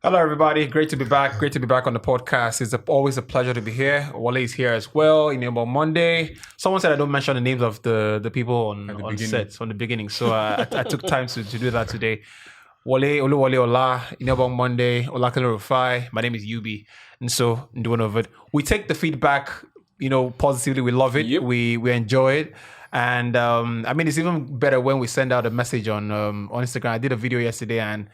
Hello, everybody. Great to be back. Great to be back on the podcast. It's always a pleasure to be here. Wale is here as well. On Monday, someone said I don't mention the names of the people on set from the beginning. So I took time to do that today. Wale, Ola, on Monday, Olakale Rufai. My name is Yubi. And so, in doing of it, we take the feedback, positively. We love it. Yep. We enjoy it. And it's even better when we send out a message on Instagram. I did a video yesterday and,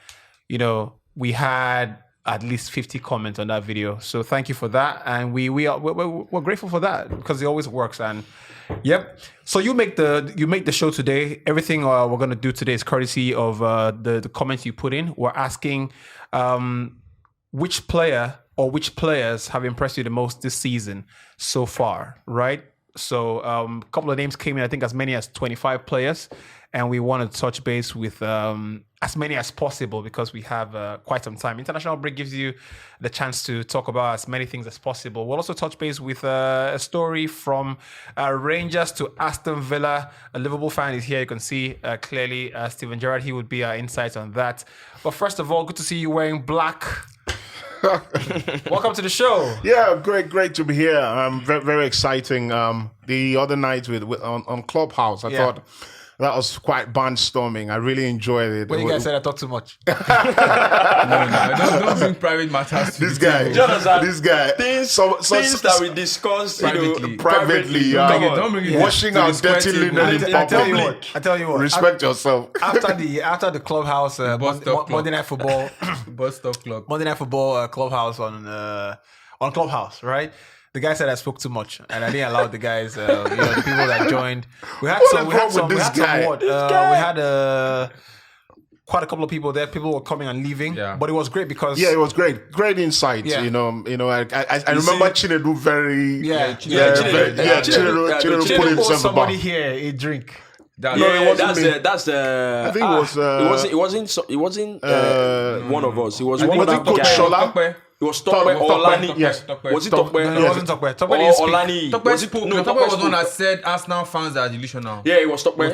we had at least 50 comments on that video. So thank you for that. And we're grateful for that because it always works. And yep. So you make the show today. Everything we're going to do today is courtesy of the comments you put in. We're asking which player or which players have impressed you the most this season so far, right? So a couple of names came in, I think as many as 25 players. And we want to touch base with as many as possible because we have quite some time. International break gives you the chance to talk about as many things as possible. We'll also touch base with a story from Rangers to Aston Villa. A Liverpool fan is here. You can see clearly Steven Gerrard. He would be our insights on that. But first of all, good to see you wearing black. Welcome to the show. Yeah, great to be here. Very, very exciting. The other night on Clubhouse, I thought that was quite barnstorming. I really enjoyed it. When you guys said I talk too much. No, don't bring private matters to this guy. Things that we discuss privately. Don't bring it washing our dirty linen in public. I tell you what. Respect yourself. After the Clubhouse Monday Night Football, Bus Stop Club. Monday Night Football Clubhouse on Clubhouse, right? The guy said I spoke too much, and I didn't allow the guys, the people that joined. We had quite a couple of people there. People were coming and leaving, but it was great because it was great insight. Yeah. I remember Chinedu very Chinedu put himself somebody about. here a drink. I think it wasn't one of us. It was one of the Coach Shola. It was Tokwe or Olani. Yes. Was it Tokwe? No, it wasn't Tokwe. Tokwe Or Olani. Tokwe was one that said Arsenal fans are delusional. Yeah, it was Tokwe.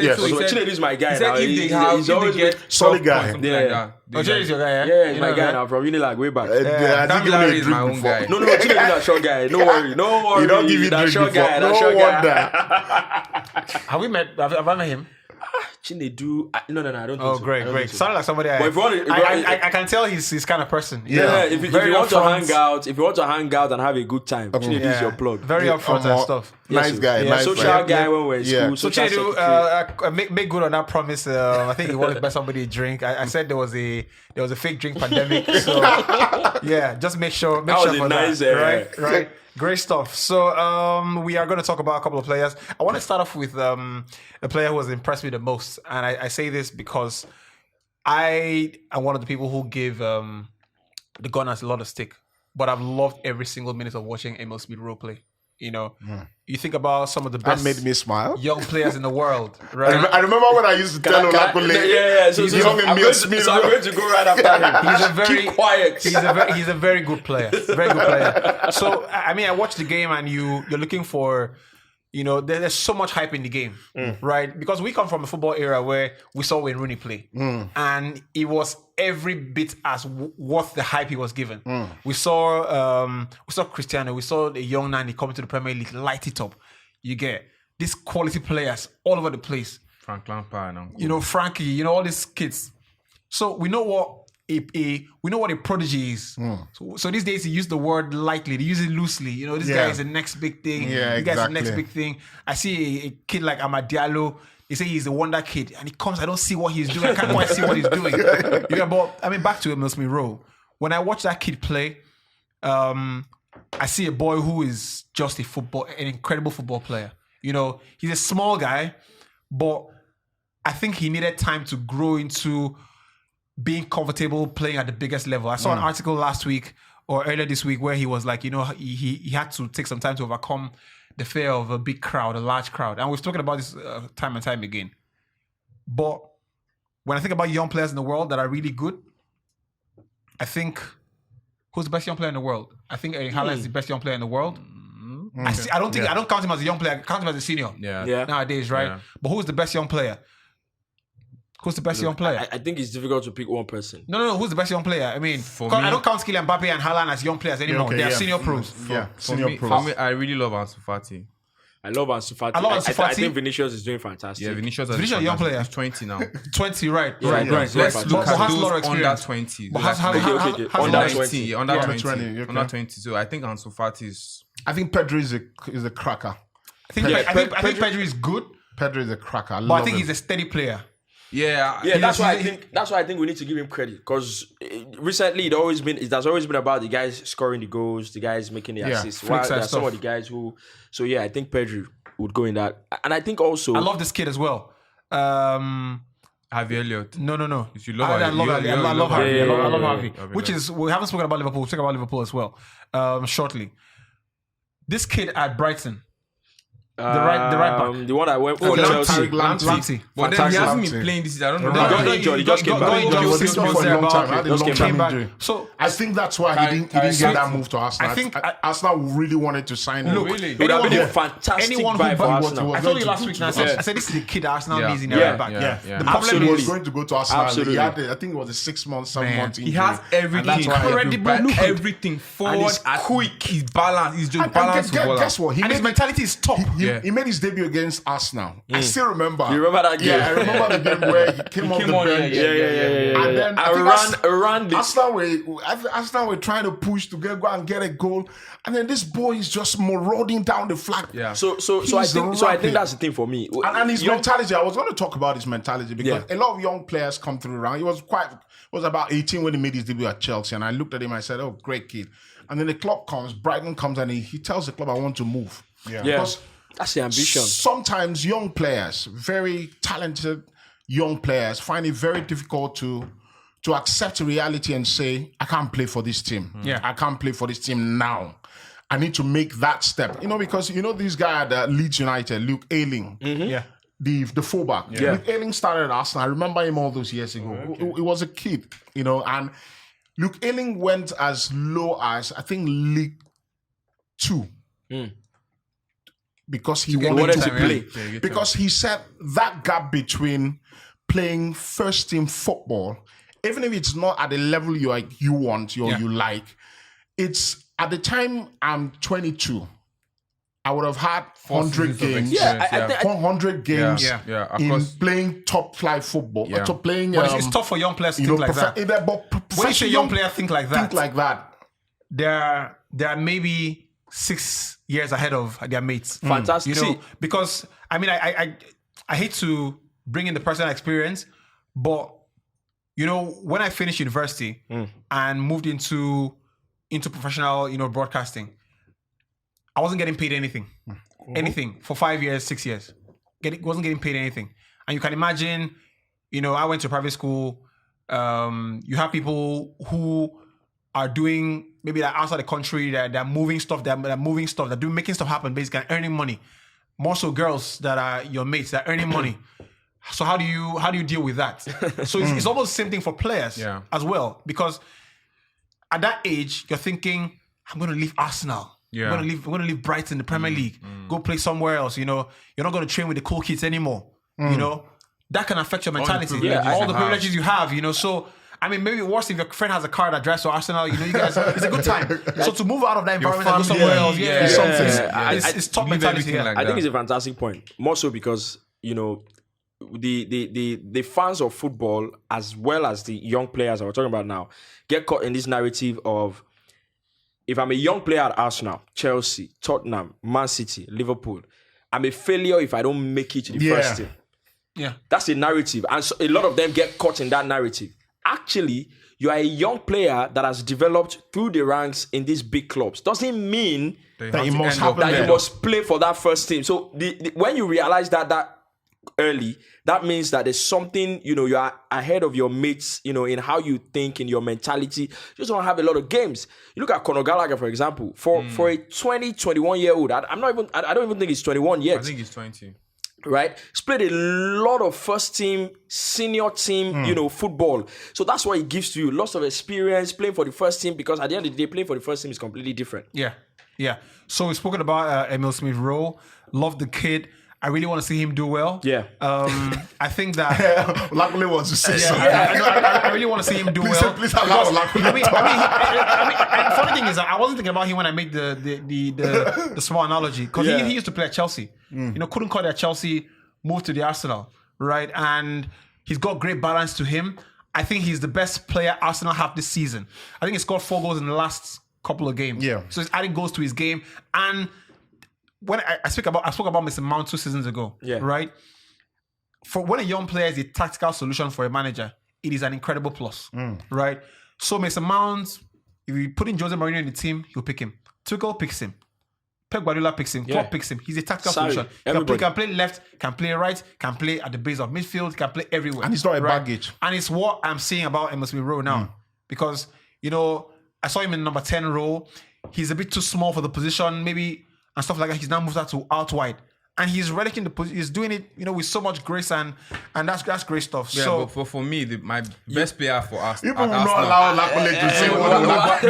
Yes. So Chinedu is my guy now. He's always get solid guy. Yeah. Chinedu is your guy, Yeah, he's my guy now from Unilag way back. Larry is my own guy. No, Chinedu is that short guy. No worry. He don't give you that drink short before. guy. No wonder. Have we met? Have I met him? Chinedu. No, I don't think so. Oh, great. Sounded like somebody I can tell he's his kind of person. Yeah, if you want to hang out and have a good time, Chinedu is your plug. Very upfront and stuff. Nice guy. Social guy when we're in school. So Chinedu, make good on that promise. I think he wanted to buy somebody a drink. I said there was a fake drink pandemic. So just make sure for that. Right. Great stuff. So we are going to talk about a couple of players. I want to start off with a player who has impressed me the most. And I say this because I am one of the people who give the Gunners a lot of stick. But I've loved every single minute of watching Emile Rowe play. You think about some of the best that made me smile. Young players in the world, right? I remember when I used to tell Olakule. So I'm going to go right after him. Keep quiet. He's a very good player. Very good player. So I watched the game and you're looking for, there's so much hype in the game, right? Because we come from a football era where we saw Wayne Rooney play, and it was every bit as worth the hype he was given. We saw Cristiano, we saw the young Nani coming to the Premier League, light it up. You get these quality players all over the place. Frank Lampard, Frankie, all these kids. So we know what a prodigy is. So these days he use the word lightly, they use it loosely. This guy is the next big thing. This guy's the next big thing. I see a kid like Amad Diallo. They say he's a wonder kid, and he comes. I don't see what he's doing. I can't quite see what he's doing. But back to Emile Rowe. When I watch that kid play, I see a boy who is just an incredible football player. He's a small guy, but I think he needed time to grow into being comfortable playing at the biggest level. I saw an article last week or earlier this week where he was like, he had to take some time to overcome the fear of a big crowd, a large crowd. And we've spoken about this time and time again. But when I think about young players in the world that are really good, I think, who's the best young player in the world? I think Erling Haaland is the best young player in the world. I don't count him as a young player. I count him as a senior nowadays, right? Yeah. But who's the best young player? Who's the best young player? I think it's difficult to pick one person. No. Who's the best young player? I mean, For I me- don't count Kylian Mbappe and Haaland as young players anymore. okay, They are yeah. senior pros. For me, I really love Ansu Fati. I love Ansu Fati. I love Ansu I Fati. think Vinicius is doing fantastic. Yeah, Vinicius is Vinicius a young player. He's 20 now. 20, right? Yeah, right. yeah. Let's Let's look look at at has a lot of those under experience. 20. But has Okay. under Under 20. 20. Under Yeah. 20. 20, okay. Under 20. So I think Ansu Fati is... I think Pedri is a cracker. I think Pedri is good, Pedri is a cracker. but I think he's a steady player. Yeah. Yeah, that's why he- I think we need to give him credit because recently it has always been about the guys scoring the goals, the guys making the assists. flick While side there are some stuff. of the guys who, so yeah, I think Pedri would go in that, and I think also I love this kid as well. Harvey Elliott. No. If you love I Harvey, love Harvey. I love Harvey. Yeah, I love yeah, Harvey. yeah. Which is, we haven't spoken about Liverpool. We'll talk about Liverpool as well shortly. This kid at Brighton, the right back. the one I went Oh, for Chelsea. Ramsey. But then he hasn't Fantastic. been playing this season. I don't know. No, why. got injured. He just came back. Got He was 6 injured months for a there long about. time. Had a Just long came time back. injury. So I think that's why he didn't get that move to Arsenal. I think- Arsenal really wanted to sign him. Look, Really? It would have been a anyone- fantastic anyone buy who for bought- Arsenal. was I told you going last to week. do I that. said this is the kid Arsenal Yeah. needs in their Yeah. right back. Yeah. The problem Absolutely. He is was going to go to Arsenal. Absolutely. He had, I think it was a 6 months, 7 months He injury. has everything. that's why- Incredible look. Everything. Forward, he's quick. He's balanced. He's just And balanced footballer. guess what? and his mentality is top. He made his debut against Arsenal. I still remember. You remember that game? Yeah, I remember the game where he came off the bench. Yeah. And then I think around the Arsenal were trying to push to go and get a goal, and then this boy is just marauding down the flag. Yeah. So I He's think rapid. that's the thing for me. And his Young- mentality, I was going to talk about his mentality because Yeah. a lot of young players come through around. He was about 18 when he made his debut at Chelsea, and I looked at him, I said, "Oh, great kid." And then the club comes, Brighton comes, and he tells the club, "I want to move." Yeah, Because that's the ambition. sometimes young players, very talented young players, find it very difficult to accept reality and say, I can't play for this team. Yeah. I can't play for this team now. I need to make that step. Because this guy at Leeds United, Luke Ayling, Yeah. the fullback. Yeah. Luke Ayling started at Arsenal. I remember him all those years ago. He was a kid, and Luke Ayling went as low as, I think, League 2. Because he wanted to time, play. yeah, Because he said that gap between playing first team football, even if it's not at the level you want or you like, it's at the time I'm 22. I would have had 100 seasons of games. experience, I think 100 games Yeah. in Across. playing top flight football. Yeah. To playing, But it's tough for young players to think like that. When you say young player think like that, think like that. they're maybe 6 years ahead of their mates. Fantastic. See, Because I mean, I hate to bring in the personal experience, but when I finished university and moved into professional, broadcasting, I wasn't getting paid anything for 5 years, 6 years. Wasn't getting paid anything, and you can imagine, I went to private school. You have people who are doing maybe they're outside the country, they're moving stuff, they're making stuff happen, basically and earning money. More so girls that are your mates, they're earning money. So how do you deal with that? So it's almost the same thing for players as well, because at that age you're thinking, I'm going to leave Arsenal. Yeah. I'm going to leave Brighton, the Premier League, go play somewhere else. You're not going to train with the cool kids anymore. That can affect your mentality. All the privileges you have. So I mean, maybe worse if your friend has a car that drives to Arsenal. You guys, it's a good time. So to move out of that environment and go somewhere else, it's top mentality. like I think it's a fantastic point. More so because the fans of football, as well as the young players that we're talking about now, get caught in this narrative of, if I'm a young player at Arsenal, Chelsea, Tottenham, Man City, Liverpool, I'm a failure if I don't make it to the first team. Yeah, that's the narrative, and so a lot of them get caught in that narrative. Actually, you are a young player that has developed through the ranks in these big clubs. Doesn't mean That you must you must play for that first team. So when you realize that early, that means that there's something, you are ahead of your mates, in how you think, in your mentality. You just don't have a lot of games. You look at Conor Gallagher, for example, for a 20, 21-year-old, I don't even think he's 21 yet. I think he's 20. Right? He's played a lot of first team, senior team, football. So that's what it gives to you. Lots of experience playing for the first team, because at the end of the day, playing for the first team is completely different. Yeah. So we've spoken about Emile Smith Rowe. Love the kid. I really want to see him do well. Yeah. I think that. Luckily was to say something. I really want to see him do well. Please allow Luckily. And funny thing is, I wasn't thinking about him when I made the small analogy because he used to play at Chelsea. Couldn't cut at Chelsea, moved to the Arsenal, right? And he's got great balance to him. I think he's the best player Arsenal have this season. I think he scored 4 goals in the last couple of games. Yeah. So he's adding goals to his game. And when I spoke about Mr. Mount 2 seasons ago, right? For when a young player is a tactical solution for a manager, it is an incredible plus, right? So Mason Mount, if you put in Jose Mourinho in the team, he'll pick him. Tuchel picks him. Pep Guardiola picks him. Klopp picks him. He's a tactical solution. He can play left, can play right, can play at the base of midfield, can play everywhere. And it's not a baggage. And it's what I'm saying about Emile Rowe now. Because, I saw him in number 10 role. He's a bit too small for the position, maybe, and stuff like that. He's now moved out wide. And he's relicking the position. He's doing it, with so much grace, and that's great stuff. Yeah, so, but for me, my best player for us. You will not allow Lakule to say what.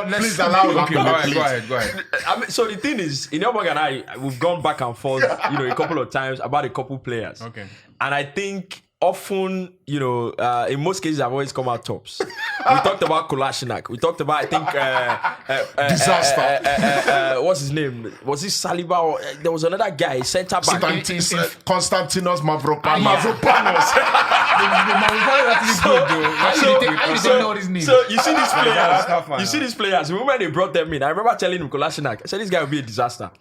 Please allow Lakule. Go ahead. I mean, so the thing is, Inelbog and I, we've gone back and forth, a couple of times about a couple players. Okay. And I think often, in most cases, I've always come out tops. We talked about Kolasinac. We talked about, I think, Disaster. What's his name? Was this Saliba? Or, there was another guy, centre back. Konstantinos Mavropanos. So you see these players. You see these players. The moment they brought them in, I remember telling him Kolasinac, I said this guy will be a disaster.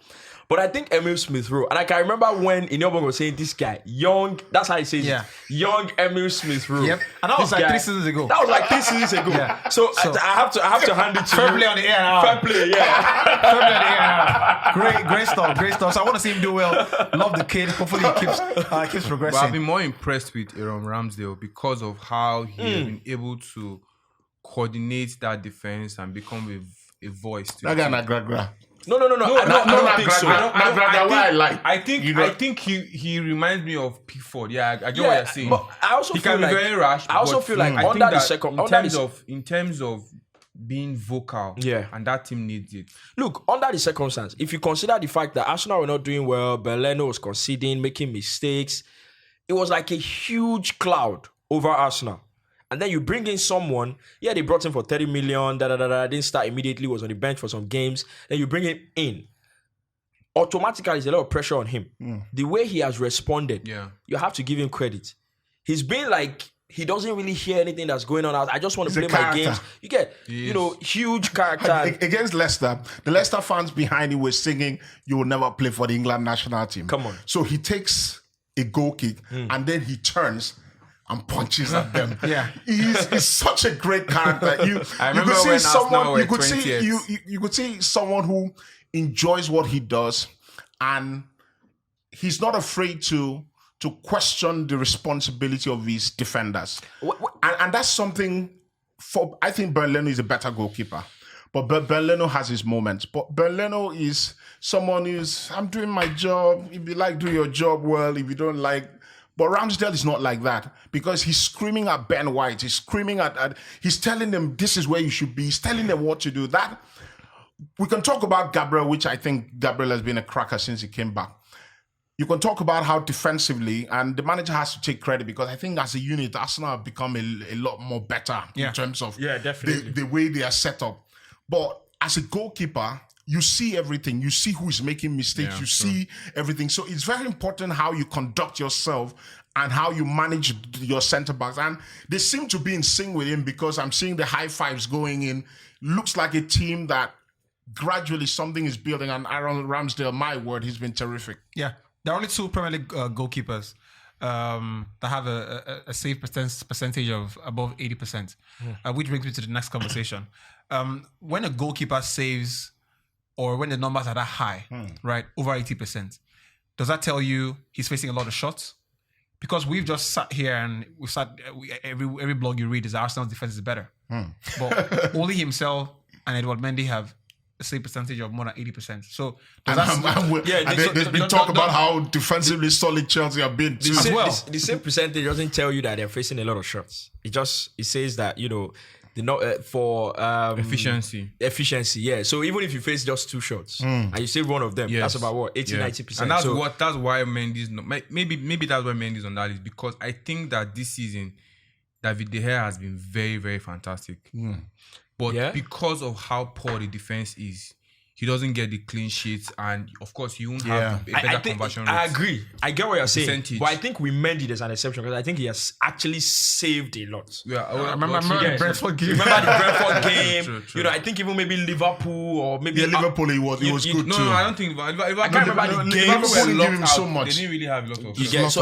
But I think Emile Smith Rowe, and I can remember when Inelbog was saying this guy, young, that's how he says it, young Emile Smith Rowe. Yep. And that was like 3 seasons ago. That was like 3 seasons ago. Yeah. So I have to hand it to Fair you. play on the air now. Fair play, yeah. Fair play on the air now. Great stuff. So I want to see him do well. Love the kid. Hopefully he keeps progressing. But I've been more impressed with Aaron Ramsdale because of how he has been able to coordinate that defense and become a voice to That guy na gra. No. I don't think so. I think he reminds me of Pickford. Yeah, I get what you're saying. But I also he feel can like, be very rash. I also feel like in terms of being vocal, and that team needs it. Look, under the circumstance, if you consider the fact that Arsenal were not doing well, Berleno was conceding, making mistakes, it was like a huge cloud over Arsenal. And then you bring in someone, they brought him for 30 million, didn't start immediately, was on the bench for some games. Then you bring him in. Automatically, there's a lot of pressure on him. The way he has responded, you have to give him credit. He's been like, he doesn't really hear anything that's going on. I just want to play my games. You get, huge character. Against Leicester, the Leicester fans behind him were singing, "You will never play for the England national team." Come on. So he takes a goal kick and then he turns and punches at them. He's such a great character. I remember when Arsenal were 20th. You could see someone who enjoys what he does, and he's not afraid to question the responsibility of his defenders. And that's something I think Berleno is a better goalkeeper. But Berleno has his moments. But Berleno is someone who's, I'm doing my job. If you like, do your job well. If you don't like... But Ramsdale is not like that, because he's screaming at Ben White. He's screaming he's telling them this is where you should be. He's telling them what to do. That we can talk about Gabriel, which I think Gabriel has been a cracker since he came back. You can talk about how defensively, and the manager has to take credit, because I think as a unit, Arsenal have become a lot more better in terms of the way they are set up. But as a goalkeeper, you see everything. You see who is making mistakes. You see everything. So it's very important how you conduct yourself and how you manage your centre backs. And they seem to be in sync with him, because I'm seeing the high fives going in. Looks like a team that gradually something is building. And Aaron Ramsdale, my word, he's been terrific. Yeah. There are only 2 Premier League goalkeepers that have a save percentage of above 80%, which brings me to the next conversation. When a goalkeeper saves, or when the numbers are that high, right, over 80%, does that tell you he's facing a lot of shots? Because we've just sat here and every blog you read is Arsenal's defense is better. But only himself and Edward Mendy have a save percentage of more than 80%. So there's been talk about how defensively solid Chelsea have been too. The same percentage doesn't tell you that they're facing a lot of shots. It says that, for efficiency. Yeah. So even if you face just 2 shots and you save one of them, that's about what 80-90%. And that's why Mendy's maybe that's why Mendy's on that list, because I think that this season David De Gea has been very, very fantastic. But because of how poor the defense is, he doesn't get the clean sheets, and of course, he won't have a better conversion rate. I agree. I get what you're saying, Percentage. but I think we Mendy there's an exception because I think he has actually saved a lot. I remember the Brentford game. Remember the Brentford game? True. You know, I think even maybe Liverpool or maybe Liverpool. He was good No, too. I don't think. I can't remember the games. Liverpool didn't give him so They much. didn't really have a lot of.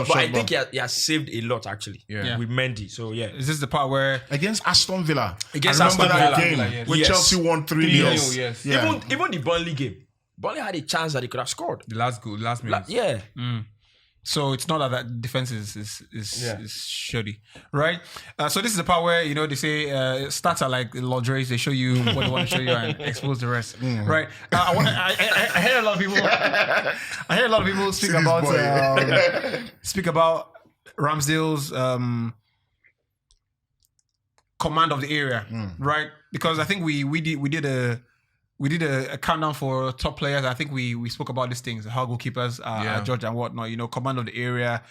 But I think he has saved a lot actually. With Mendy. So Is this the part where Against Aston Villa. Against I remember Aston that Villa. game when Yes. Chelsea won 3-0. Yes. Yeah. Even the Burnley game, Burnley had a chance that he could have scored. The last minute. Yeah. so it's not that defense is shoddy, right? So this is the part where they say stats are like lingerie. They show you what they want to show you and expose the rest, right? I hear a lot of people. I hear a lot of people speak about Ramsdale's command of the area, right? Because I think we did a countdown for top players. I think we spoke about these things, how goalkeepers are judged and whatnot. Command of the area,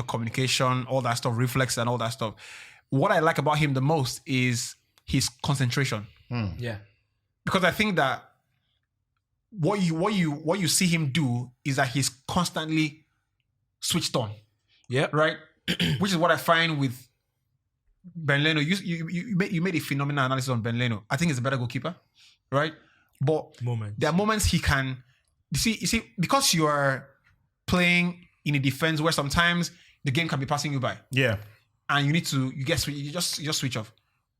communication, all that stuff, reflex and all that stuff. What I like about him the most is his concentration. Yeah. Because I think that what you see him do is that he's constantly switched on. Yeah. Right? Which is what I find with Ben Leno. You made a phenomenal analysis on Ben Leno. I think he's a better goalkeeper, right? But there are moments he can. You see, because you are playing in a defense where sometimes the game can be passing you by. Yeah. And you just switch off.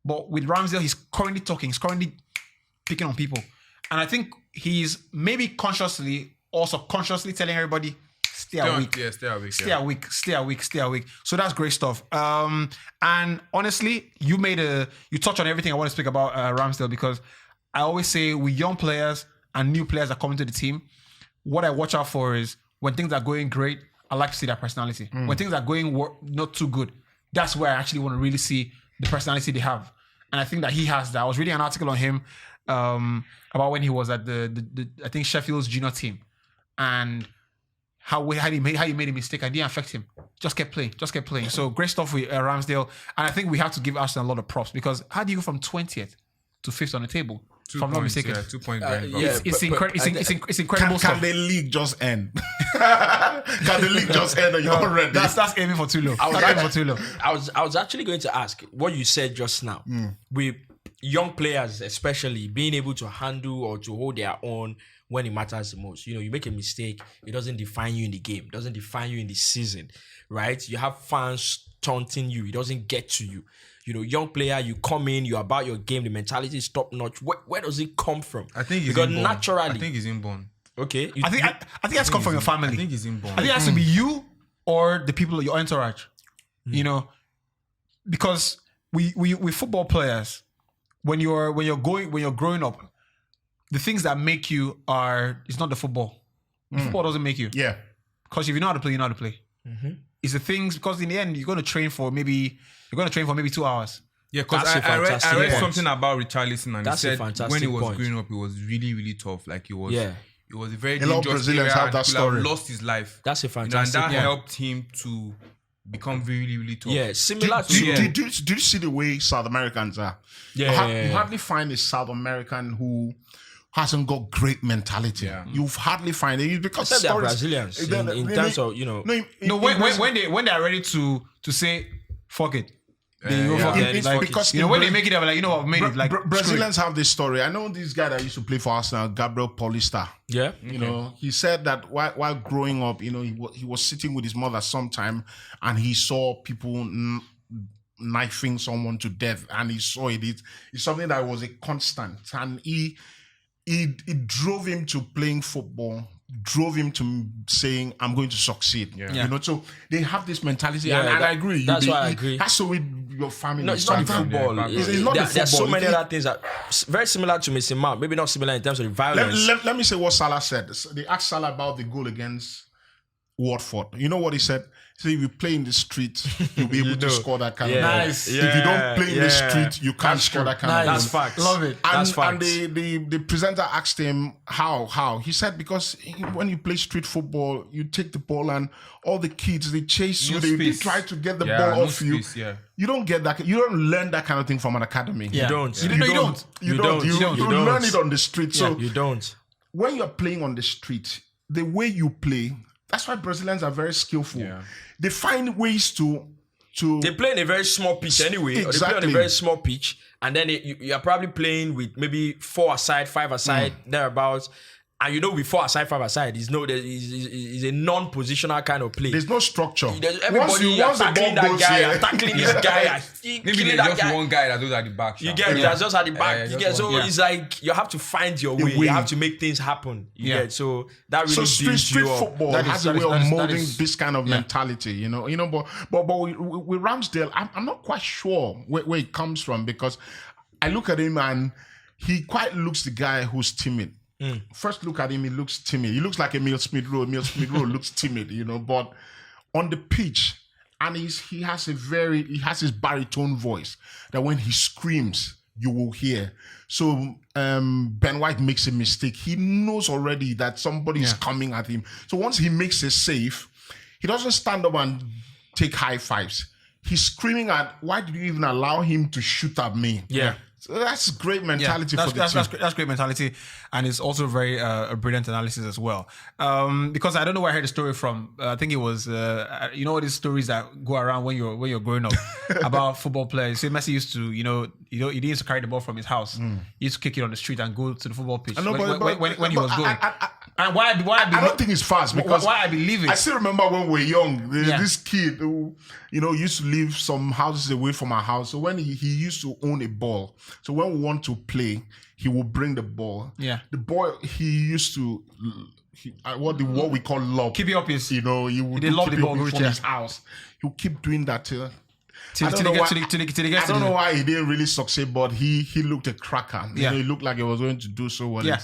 But with Ramsdale, he's currently talking, he's currently picking on people. And I think he's maybe consciously or subconsciously telling everybody, stay awake. Yeah, stay awake. Stay awake. So that's great stuff. And honestly, you touched on everything I want to speak about Ramsdale, because I always say with young players and new players that come into the team, what I watch out for is when things are going great, I like to see their personality. When things are going not too good, that's where I actually want to really see the personality they have. And I think that he has that. I was reading an article on him about when he was at the I think Sheffield's junior team, and how he made a mistake and didn't affect him. Just kept playing. So great stuff with Ramsdale. And I think we have to give Arsenal a lot of props, because how do you go from 20th to 5th on the table? If I'm not mistaken. 2 points. It's incredible stuff. Can the league just end? Can the league just end and you're already? That's aiming for too low. I was actually going to ask what you said just now. With young players, especially being able to handle or to hold their own when it matters the most. You make a mistake, it doesn't define you in the game, doesn't define you in the season, right? You have fans taunting you, it doesn't get to you. Young player, you come in, you're about your game, the mentality is top notch. Where does it come from? I think he's inborn. Naturally. I think he's inborn. Okay. I think that's come from your family. I think he's inborn. I think it has to be you or the people, your entourage. Because we football players, when you're growing up, the things that make you it's not the football. The football doesn't make you. Yeah. Because if you know how to play, you know how to play. It's the things, because in the end you're going to train for maybe 2 hours. Yeah, because I read something about Richarlison, and he said when he was growing up, it was really, really tough. Like it was a very a lot of dangerous Brazilians area, have that and story. have lost his life. That's a fantastic and that helped him to become really, really tough. Yeah, similar to Do you see the way South Americans are? You hardly find a South American who hasn't got great mentality. Yeah. You hardly find it because they're Brazilians in terms of when they are ready to say fuck it. Because when they make it, I'm like, I've made it. Like Brazilians have this story. I know this guy that used to play for Arsenal, Gabriel Paulista. Yeah, he said that while growing up, he was sitting with his mother sometime, and he saw people knifing someone to death, and he saw it. It's something that was a constant, and it drove him to playing football. Drove him to saying, I'm going to succeed. So they have this mentality, and I agree. That's why I agree. It has to with your family. No, it's not the football. It's not the football. There's so many other things that very similar to Mr. Mount. Maybe not similar in terms of the violence. Let me say what Salah said. They asked Salah about the goal against Watford. You know what he said? So if you play in the street, you'll be able to score that kind of goal. Nice. If you don't play in the street, you can't score that kind of goal. That's facts. Love it. And the presenter asked him how. He said because when you play street football, you take the ball and all the kids, they chase you. They try to get the ball off you. You don't get that. You don't learn that kind of thing from an academy. You don't. You don't learn it on the street. So you don't. When you're playing on the street, the way you play, that's why Brazilians are very skillful. Yeah. They find ways to. They play in a very small pitch anyway. Exactly. Or they play on a very small pitch, and then you are probably playing with maybe 4 aside, 5 aside, thereabouts. And you know, with 4 aside, 5 aside, is a non-positional kind of play. There's no structure. Everybody once tackling that guy, tackling this guy. Maybe there's just one guy that goes at the back. You get that's just at the back. You get it's like you have to find your way. You have to make things happen. You get so that really street football has a way of molding this kind of mentality. You know. But with Ramsdale, I'm not quite sure where it comes from because I look at him and he quite looks the guy who's timid. First look at him, he looks timid. He looks like Emile Smith-Rowe. Emile Smith-Rowe looks timid, but on the pitch, and he has his baritone voice that when he screams, you will hear. So Ben White makes a mistake. He knows already that somebody is coming at him. So once he makes a save, he doesn't stand up and take high fives. He's screaming at, why did you even allow him to shoot at me? Yeah. So that's great mentality for the team. That's great mentality, and it's also very a brilliant analysis as well. Because I don't know where I heard the story from. I think it was all these stories that go around when you're growing up about football players. So Messi used to he used to carry the ball from his house. He used to kick it on the street and go to the football pitch when he was going. And why I don't think it's fast because why I believe it. I still remember when we were young, this kid who used to live some houses away from our house. So when he used to own a ball, so when we want to play, he would bring the ball. Yeah, the ball he used to what we call lob. Keep it up his. He would lob the ball from his house. He would keep doing that till. I don't know why he didn't really succeed, but he looked a cracker. He looked like he was going to do so well. Yeah,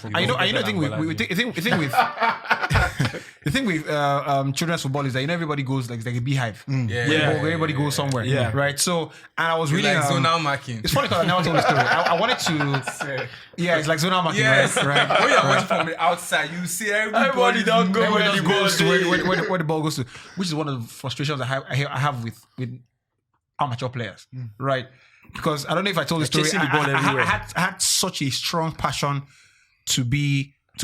the thing with children's football is that everybody goes like a beehive. Everybody goes somewhere. Yeah, right. So and I was reading zonal marking. It's funny because I never told the story. I wanted to. It's like zonal marking. Yes, right. When you're watching from the outside, you see everybody don't go where it goes to where the ball goes to, which is one of the frustrations I have with amateur players, right? Because I don't know if I told the story. I had such a strong passion to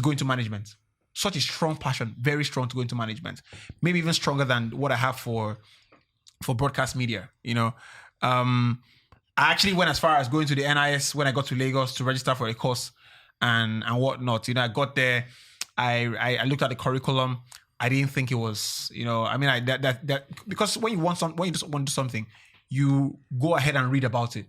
go into management. Such a strong passion, very strong to go into management. Maybe even stronger than what I have for broadcast media. I actually went as far as going to the NIS when I got to Lagos to register for a course and whatnot. I got there. I looked at the curriculum. I didn't think it was. Because when you want to do something, you go ahead and read about it.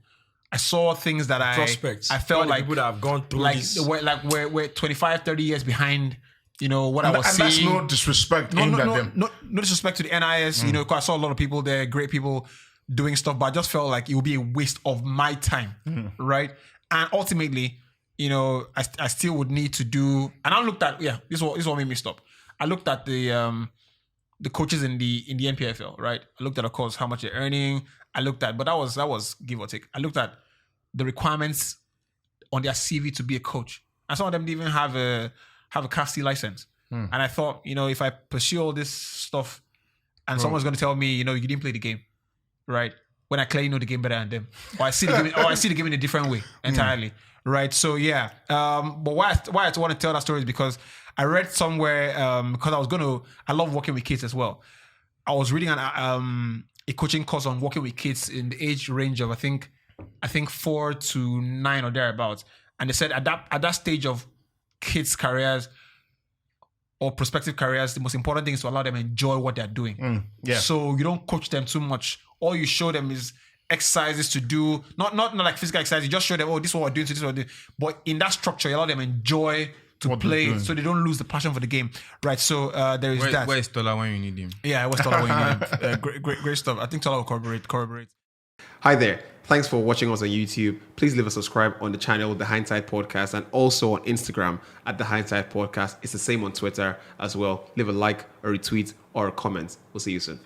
I saw things that prospects. I felt like people that have gone through this. We're 25, 30 years behind, what I was seeing. That's no disrespect aimed at them. No disrespect to the NIS, because I saw a lot of people there, great people doing stuff, but I just felt like it would be a waste of my time, right? And ultimately, I still would need to do, and I looked at, this is what made me stop. I looked at the coaches in the NPFL, right? I looked at, of course, how much they're earning. I looked at, but that was give or take. I looked at the requirements on their CV to be a coach, and some of them didn't even have a Class C license. And I thought, if I pursue all this stuff, and someone's going to tell me, you didn't play the game, right? When I clearly know the game better than them, or I see the game in a different way entirely, right? So but why I want to tell that story is because I read somewhere because I love working with kids as well. I was reading a coaching course on working with kids in the age range of I think 4 to 9 or thereabouts, and they said at that stage of kids' careers or prospective careers, the most important thing is to allow them to enjoy what they're doing. So you don't coach them too much. All you show them is exercises to do, not like physical exercise. You just show them, this is what we're doing, so this is what we're doing. But in that structure, you allow them enjoy to play, so they don't lose the passion for the game, right? So there is that. Where is Tola when you need him? Yeah, where's Tola when you need him? Great stuff. I think Tola will corroborate. Hi there. Thanks for watching us on YouTube. Please leave a subscribe on the channel, The Hindsight Podcast, and also on Instagram at The Hindsight Podcast. It's the same on Twitter as well. Leave a like, a retweet, or a comment. We'll see you soon.